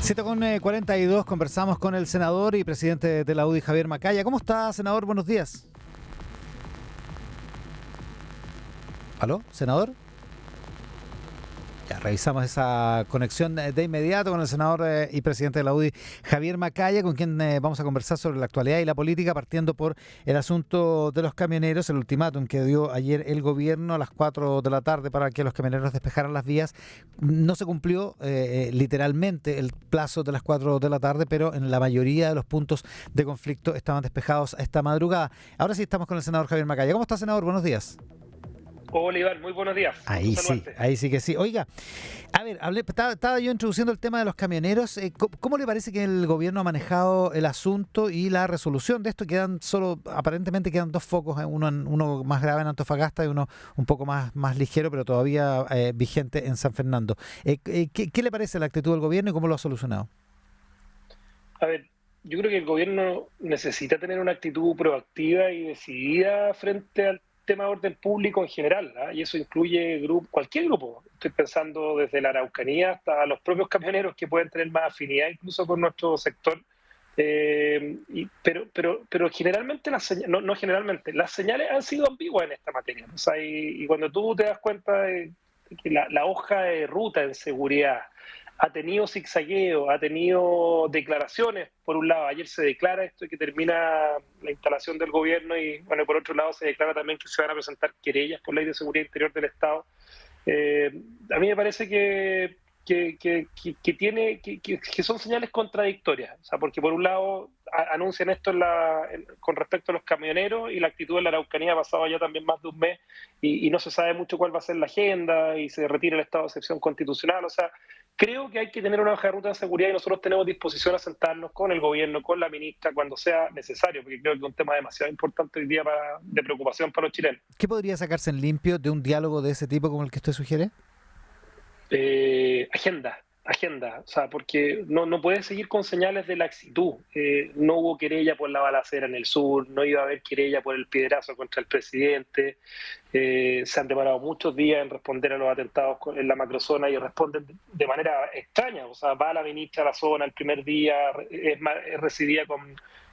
7:42 conversamos con el senador y presidente de la UDI, Javier Macaya. ¿Cómo está, senador? Buenos días. ¿Aló, senador? Ya, revisamos esa conexión de inmediato con el senador y presidente de la UDI, Javier Macaya, con quien vamos a conversar sobre la actualidad y la política, partiendo por el asunto de los camioneros, el ultimátum que dio ayer el gobierno a las 4 de la tarde para que los camioneros despejaran las vías. No se cumplió literalmente el plazo de las 4 de la tarde, pero en la mayoría de los puntos de conflicto estaban despejados esta madrugada. Ahora sí estamos con el senador Javier Macaya. ¿Cómo está, senador? Buenos días. Hola Iván, muy buenos días. Ahí sí que sí. Oiga, a ver, estaba yo introduciendo el tema de los camioneros. ¿Cómo le parece que el gobierno ha manejado el asunto y la resolución de esto? Aparentemente quedan dos focos, uno más grave en Antofagasta y uno un poco más ligero, pero todavía vigente en San Fernando. ¿Qué le parece la actitud del gobierno y cómo lo ha solucionado? A ver, yo creo que el gobierno necesita tener una actitud proactiva y decidida frente al tema de orden público en general, ¿ah? Y eso incluye cualquier grupo. Estoy pensando desde la Araucanía hasta los propios camioneros que pueden tener más afinidad incluso con nuestro sector. Pero generalmente, no generalmente, las señales han sido ambiguas en esta materia. O sea, y cuando tú te das cuenta de que la hoja de ruta en seguridad ha tenido zigzagueo, ha tenido declaraciones. Por un lado, ayer se declara esto y que termina la instalación del gobierno y, bueno, por otro lado se declara también que se van a presentar querellas por ley de seguridad interior del Estado. A mí me parece que son señales contradictorias, o sea, porque por un lado anuncian esto con respecto a los camioneros y la actitud de la Araucanía ha pasado ya también más de un mes y no se sabe mucho cuál va a ser la agenda y se retira el estado de excepción constitucional. O sea, creo que hay que tener una hoja de ruta de seguridad y nosotros tenemos disposición a sentarnos con el gobierno, con la ministra, cuando sea necesario, porque creo que es un tema demasiado importante hoy día de preocupación para los chilenos. ¿Qué podría sacarse en limpio de un diálogo de ese tipo como el que usted sugiere? Agenda, o sea, porque no puede seguir con señales de laxitud. No hubo querella por la balacera en el sur, no iba a haber querella por el piedrazo contra el presidente, se han demorado muchos días en responder a los atentados en la macrozona y responden de manera extraña. O sea, va la ministra a la zona el primer día, es recibida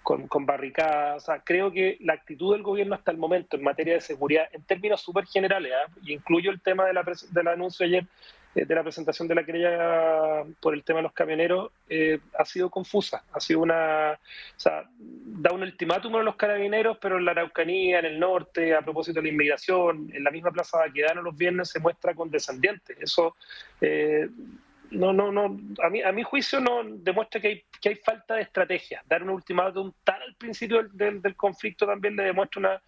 con barricadas. O sea, creo que la actitud del gobierno hasta el momento en materia de seguridad, en términos súper generales, y incluyo el tema del anuncio ayer de la presentación de la querella por el tema de los camioneros, ha sido confusa. Ha sido o sea, da un ultimátum a los carabineros, pero en la Araucanía, en el norte, a propósito de la inmigración, en la misma Plaza Baquedano los viernes se muestra condescendiente. Eso a mi juicio no demuestra que hay falta de estrategia. Dar un ultimátum tan al principio del conflicto también le demuestra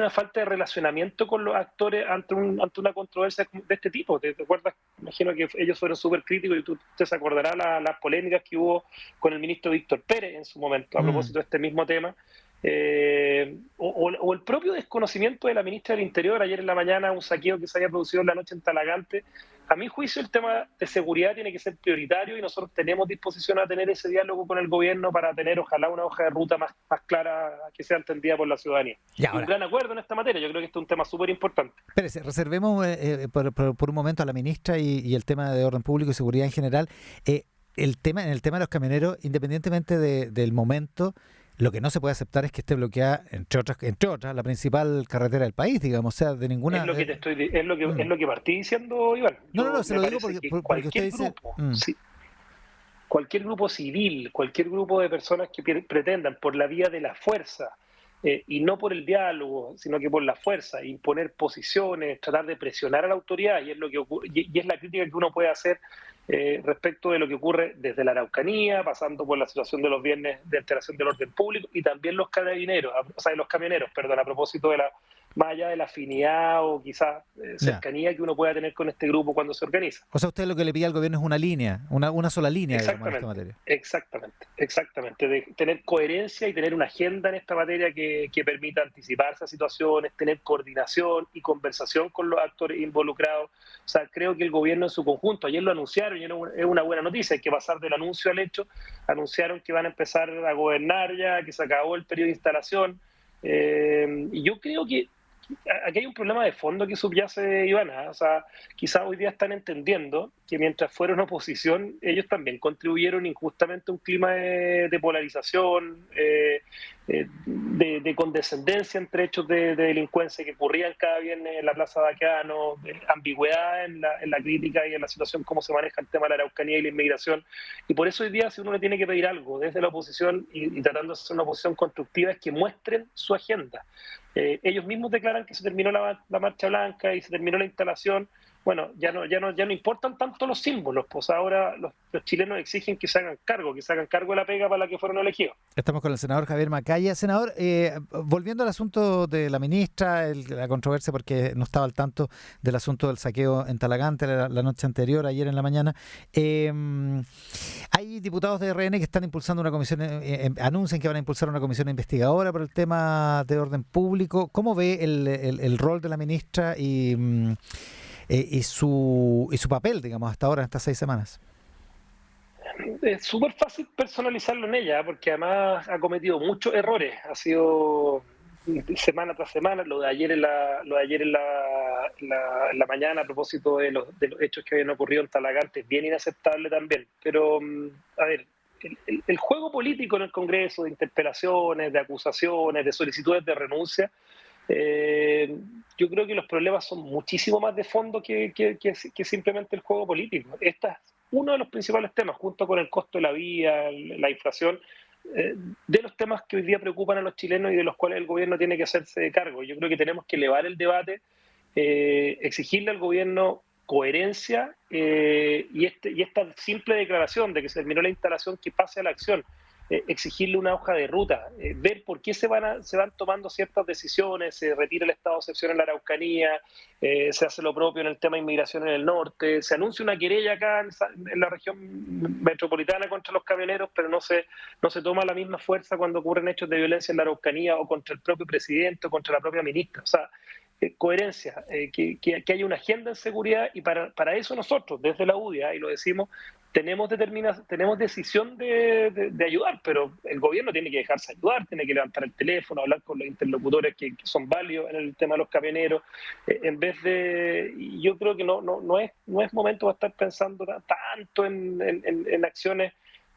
una falta de relacionamiento con los actores ante una controversia de este tipo. ¿Te acuerdas? Imagino que ellos fueron súper críticos y usted se acordará las polémicas que hubo con el ministro Víctor Pérez en su momento a propósito de este mismo tema. O el propio desconocimiento de la ministra del Interior ayer en la mañana, un saqueo que se había producido en la noche en Talagante. A mi juicio el tema de seguridad tiene que ser prioritario y nosotros tenemos disposición a tener ese diálogo con el gobierno para tener ojalá una hoja de ruta más clara que sea entendida por la ciudadanía. Y un gran acuerdo en esta materia. Yo creo que este es un tema súper importante. Espérese, reservemos por un momento a la ministra y el tema de orden público y seguridad en general. En el tema de los camioneros, independientemente del momento, lo que no se puede aceptar es que esté bloqueada, entre otras, la principal carretera del país, digamos, o sea, de ninguna... Es lo que partí diciendo, Iván. No, se lo digo porque usted dice... Cualquier grupo civil, cualquier grupo de personas que pretendan por la vía de la fuerza, y no por el diálogo, sino que por la fuerza, imponer posiciones, tratar de presionar a la autoridad, y es lo que ocurre, y es la crítica que uno puede hacer respecto de lo que ocurre desde la Araucanía, pasando por la situación de los viernes de alteración del orden público, y también los carabineros, o sea, los camioneros, perdón, a propósito de más allá de la afinidad o quizás cercanía que uno pueda tener con este grupo cuando se organiza. O sea, usted lo que le pide al gobierno es una línea, una sola línea, digamos, en esta materia. Exactamente, de tener coherencia y tener una agenda en esta materia que permita anticiparse a situaciones, tener coordinación y conversación con los actores involucrados. O sea, creo que el gobierno en su conjunto, ayer lo anunciaron y es una buena noticia, hay que pasar del anuncio al hecho. Anunciaron que van a empezar a gobernar ya, que se acabó el periodo de instalación. Y yo creo que aquí hay un problema de fondo que subyace, Ivana. O sea, quizás hoy día están entendiendo que mientras fueron oposición, ellos también contribuyeron injustamente a un clima de polarización, de condescendencia entre hechos de delincuencia que ocurrían cada viernes en la Plaza Baqueano, de ambigüedad en la crítica y en la situación, cómo se maneja el tema de la Araucanía y la inmigración. Y por eso hoy día, si uno le tiene que pedir algo desde la oposición y tratando de ser una oposición constructiva, es que muestren su agenda. Ellos mismos declaran que se terminó la Marcha Blanca y se terminó la instalación. Bueno, ya no importan tanto los símbolos, pues ahora los chilenos exigen que se hagan cargo de la pega para la que fueron elegidos. Estamos con el senador Javier Macaya. Senador, volviendo al asunto de la ministra, la controversia porque no estaba al tanto del asunto del saqueo en Talagante la noche anterior, ayer en la mañana. Hay diputados de RN que están impulsando una comisión, anuncian que van a impulsar una comisión investigadora por el tema de orden público. ¿Cómo ve el rol de la ministra y su papel, digamos, hasta ahora, en estas 6 semanas? Es súper fácil personalizarlo en ella, porque además ha cometido muchos errores. Ha sido semana tras semana, lo de ayer en la mañana a propósito de los hechos que habían ocurrido en Talagante, es bien inaceptable también. Pero, a ver, el juego político en el Congreso, de interpelaciones, de acusaciones, de solicitudes de renuncia, yo creo que los problemas son muchísimo más de fondo que simplemente el juego político. Este es uno de los principales temas, junto con el costo de la vida, la inflación, de los temas que hoy día preocupan a los chilenos y de los cuales el gobierno tiene que hacerse cargo. Yo creo que tenemos que elevar el debate, exigirle al gobierno coherencia y esta simple declaración de que se terminó la instalación, que pase a la acción. Exigirle una hoja de ruta, ver por qué se van tomando ciertas decisiones, se retira el estado de excepción en la Araucanía, se hace lo propio en el tema de inmigración en el norte, se anuncia una querella acá en la región metropolitana contra los camioneros, pero no se toma la misma fuerza cuando ocurren hechos de violencia en la Araucanía o contra el propio presidente o contra la propia ministra. O sea, coherencia, que haya una agenda en seguridad, y para eso nosotros, desde la UDI, y lo decimos, tenemos decisión de ayudar, pero el gobierno tiene que dejarse ayudar, tiene que levantar el teléfono, hablar con los interlocutores que son válidos en el tema de los camioneros, en vez de... Yo creo que no es momento de estar pensando tanto en acciones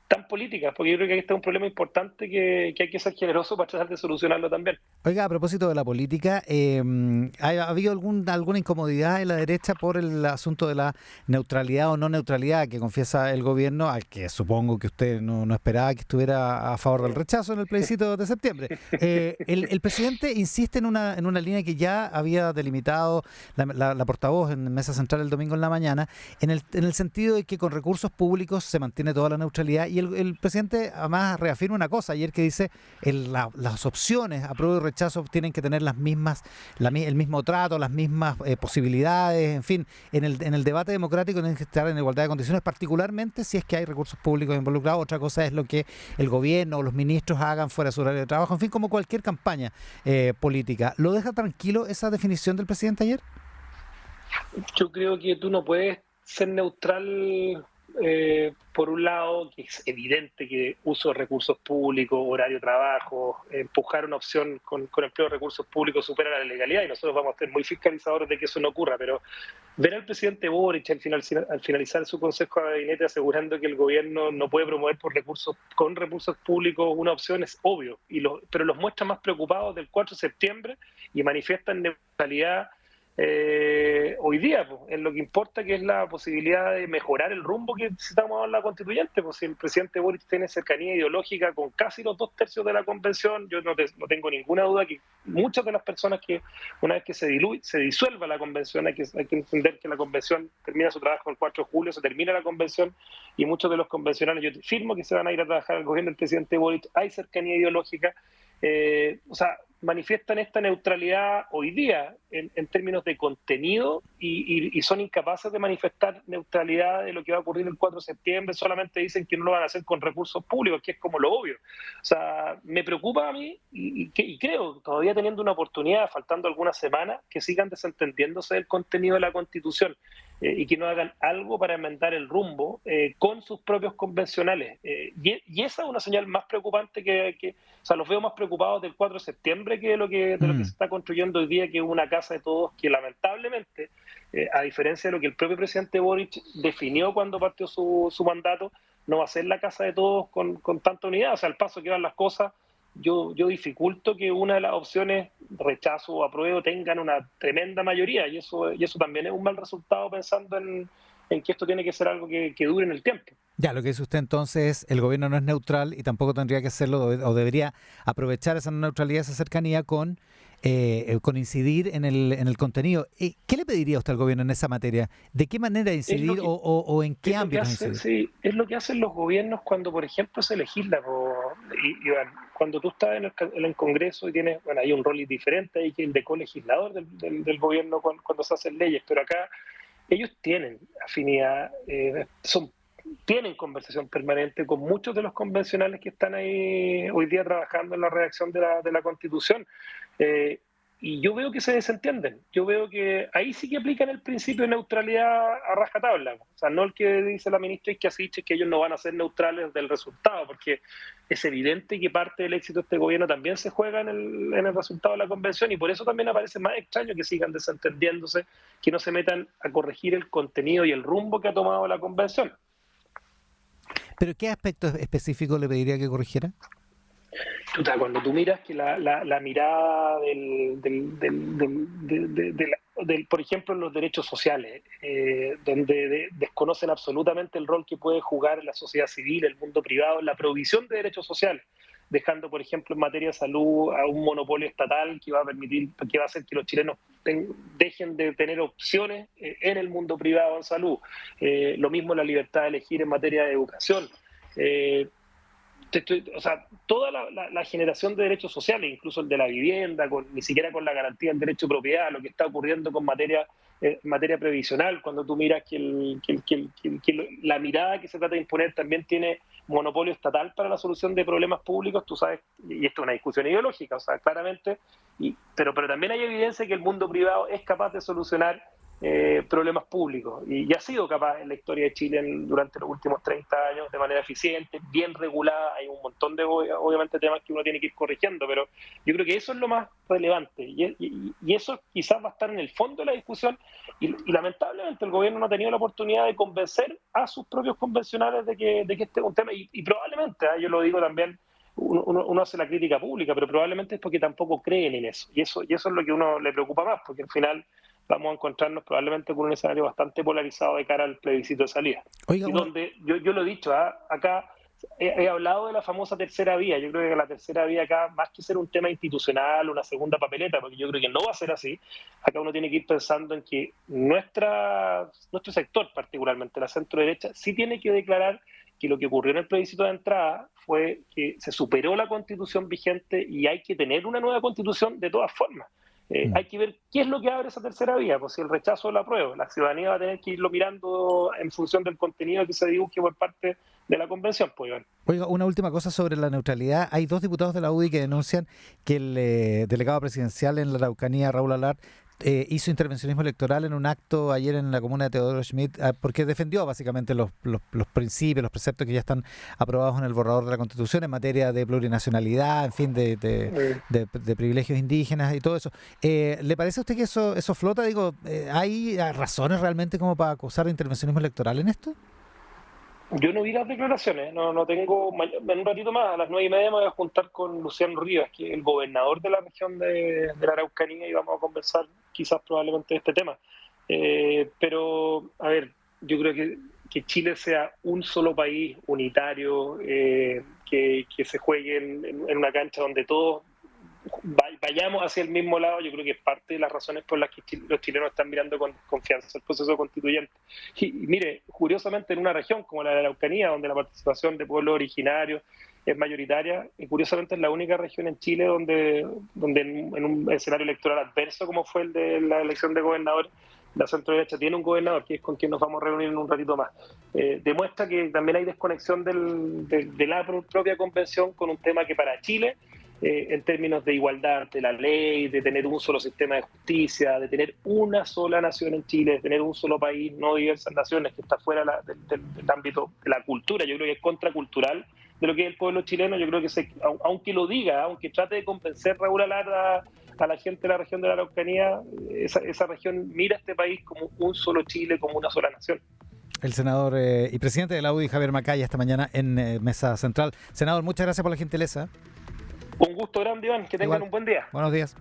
tan políticas, porque yo creo que este es un problema importante que hay que ser generoso para tratar de solucionarlo también. Oiga, a propósito de la política, ¿ha habido alguna incomodidad en la derecha por el asunto de la neutralidad o no neutralidad que confiesa el gobierno, al que supongo que usted no esperaba que estuviera a favor del rechazo en el plebiscito de septiembre? El presidente insiste en una línea que ya había delimitado la portavoz en Mesa Central el domingo en la mañana, en el sentido de que con recursos públicos se mantiene toda la neutralidad, y el presidente además reafirma una cosa ayer que dice las opciones apruebo y rechazo tienen que tener el mismo trato, las mismas posibilidades, en fin, en el debate democrático tienen que estar en igualdad de condiciones, particularmente si es que hay recursos públicos involucrados. Otra cosa es lo que el gobierno o los ministros hagan fuera de su horario de trabajo, en fin, como cualquier campaña política. ¿Lo deja tranquilo esa definición del presidente ayer? Yo creo que tú no puedes ser neutral. Por un lado, que es evidente que uso de recursos públicos, horario de trabajo, empujar una opción con empleo de recursos públicos supera la legalidad, y nosotros vamos a ser muy fiscalizadores de que eso no ocurra, pero ver al presidente Boric al finalizar su consejo de gabinete asegurando que el gobierno no puede promover con recursos públicos una opción es obvio, pero los muestra más preocupados del 4 de septiembre y manifiestan neutralidad hoy día, pues, en lo que importa, que es la posibilidad de mejorar el rumbo que necesitamos en la constituyente. Pues si el presidente Boric tiene cercanía ideológica con casi los 2/3 de la convención, yo no tengo ninguna duda que muchas de las personas que una vez que se disuelva la convención, hay que entender que la convención termina su trabajo el 4 de julio, se termina la convención, y muchos de los convencionales, yo firmo que se van a ir a trabajar al gobierno del presidente Boric, hay cercanía ideológica, o sea, manifiestan esta neutralidad hoy día en términos de contenido, y son incapaces de manifestar neutralidad de lo que va a ocurrir el 4 de septiembre, solamente dicen que no lo van a hacer con recursos públicos, que es como lo obvio. O sea, me preocupa a mí, y creo, todavía teniendo una oportunidad, faltando algunas semanas, que sigan desentendiéndose del contenido de la Constitución. y que no hagan algo para enmendar el rumbo con sus propios convencionales. Y esa es una señal más preocupante o sea, los veo más preocupados del 4 de septiembre que de lo que se está construyendo hoy día, que es una casa de todos que lamentablemente, a diferencia de lo que el propio presidente Boric definió cuando partió su mandato, no va a ser la casa de todos con tanta unidad. O sea, al paso que van las cosas, yo dificulto que una de las opciones, rechazo o apruebo, tengan una tremenda mayoría, y eso también es un mal resultado pensando en que esto tiene que ser algo que dure en el tiempo. Ya, lo que dice usted entonces, el gobierno no es neutral y tampoco tendría que hacerlo o debería aprovechar esa neutralidad, esa cercanía con incidir en el contenido. ¿Qué le pediría usted al gobierno en esa materia? ¿De qué manera incidir o en qué ámbitos incidir? Sí, es lo que hacen los gobiernos cuando, por ejemplo, se legisla. Bueno, cuando tú estás en el Congreso y tienes, bueno, hay un rol diferente ahí que el de colegislador del gobierno cuando se hacen leyes, pero acá ellos tienen afinidad, tienen conversación permanente con muchos de los convencionales que están ahí hoy día trabajando en la redacción de la Constitución. Eh, y yo veo que se desentienden. Yo veo que ahí sí que aplican el principio de neutralidad a rajatabla. O sea, no el que dice la ministra Isquiasiche, que ellos no van a ser neutrales del resultado, porque es evidente que parte del éxito de este gobierno también se juega en el resultado de la convención, y por eso también aparece más extraño que sigan desentendiéndose, que no se metan a corregir el contenido y el rumbo que ha tomado la convención. ¿Pero qué aspectos específicos le pediría que corrigiera? Cuando tú miras que la mirada por ejemplo, en los derechos sociales, donde desconocen absolutamente el rol que puede jugar la sociedad civil, el mundo privado, en la provisión de derechos sociales, dejando, por ejemplo, en materia de salud a un monopolio estatal que va a hacer que los chilenos dejen de tener opciones en el mundo privado en salud. Lo mismo la libertad de elegir en materia de educación. O sea, toda la generación de derechos sociales, incluso el de la vivienda, ni siquiera con la garantía del derecho de propiedad, lo que está ocurriendo con materia previsional, cuando tú miras que la mirada que se trata de imponer también tiene monopolio estatal para la solución de problemas públicos, tú sabes, y esto es una discusión ideológica, o sea, claramente, pero también hay evidencia que el mundo privado es capaz de solucionar problemas públicos, y ha sido capaz en la historia de Chile durante los últimos 30 años de manera eficiente, bien regulada. Hay un montón de, obviamente, temas que uno tiene que ir corrigiendo, pero yo creo que eso es lo más relevante, y eso quizás va a estar en el fondo de la discusión, y lamentablemente el gobierno no ha tenido la oportunidad de convencer a sus propios convencionales de que este es un tema, y probablemente, yo lo digo también, uno hace la crítica pública, pero probablemente es porque tampoco creen en eso, y eso es lo que uno le preocupa más, porque al final vamos a encontrarnos probablemente con un escenario bastante polarizado de cara al plebiscito de salida. Oiga, Y donde yo lo he dicho, acá he hablado de la famosa tercera vía. Yo creo que la tercera vía acá, más que ser un tema institucional, una segunda papeleta, porque yo creo que no va a ser así, acá uno tiene que ir pensando en que nuestro sector, particularmente la centro derecha, sí tiene que declarar que lo que ocurrió en el plebiscito de entrada fue que se superó la constitución vigente y hay que tener una nueva constitución de todas formas. Hay que ver qué es lo que abre esa tercera vía, pues si el rechazo o la apruebo. La ciudadanía va a tener que irlo mirando en función del contenido que se dibuje por parte de la convención, pues, Iván. Oiga, una última cosa sobre la neutralidad. Hay dos diputados de la UDI que denuncian que el delegado presidencial en la Araucanía, Raúl Alar, hizo intervencionismo electoral en un acto ayer en la comuna de Teodoro Schmidt, porque defendió básicamente los principios, los preceptos que ya están aprobados en el borrador de la Constitución en materia de plurinacionalidad, en fin, de privilegios indígenas y todo eso. ¿Le parece a usted que eso flota? Digo, ¿hay razones realmente como para acusar de intervencionismo electoral en esto? Yo no vi las declaraciones, no tengo. En un ratito más, a las 9:30, me voy a juntar con Luciano Rivas, que es el gobernador de la región de la Araucanía, y vamos a conversar quizás probablemente de este tema. Pero, a ver, yo creo que Chile sea un solo país unitario, que se juegue en una cancha donde todos vayamos hacia el mismo lado. Yo creo que es parte de las razones por las que los chilenos están mirando con confianza el proceso constituyente. Y mire, curiosamente, en una región como la de la Araucanía, donde la participación de pueblos originarios es mayoritaria, y curiosamente es la única región en Chile donde en un escenario electoral adverso como fue el de la elección de gobernadores, la centro derecha tiene un gobernador, que es con quien nos vamos a reunir en un ratito más. Demuestra que también hay desconexión de la propia convención con un tema que para Chile en términos de igualdad ante la ley, de tener un solo sistema de justicia, de tener una sola nación en Chile, de tener un solo país, no diversas naciones, que está fuera del ámbito de la cultura. Yo creo que es contracultural de lo que es el pueblo chileno. Yo creo que aunque lo diga, aunque trate de convencer Raúl Alarda a la gente de la región de la Araucanía, esa región mira a este país como un solo Chile, como una sola nación. El senador y presidente de la UDI, Javier Macaya, esta mañana en Mesa Central. Senador, muchas gracias por la gentileza. Un gusto grande, Iván. Que tengan un buen día. Buenos días.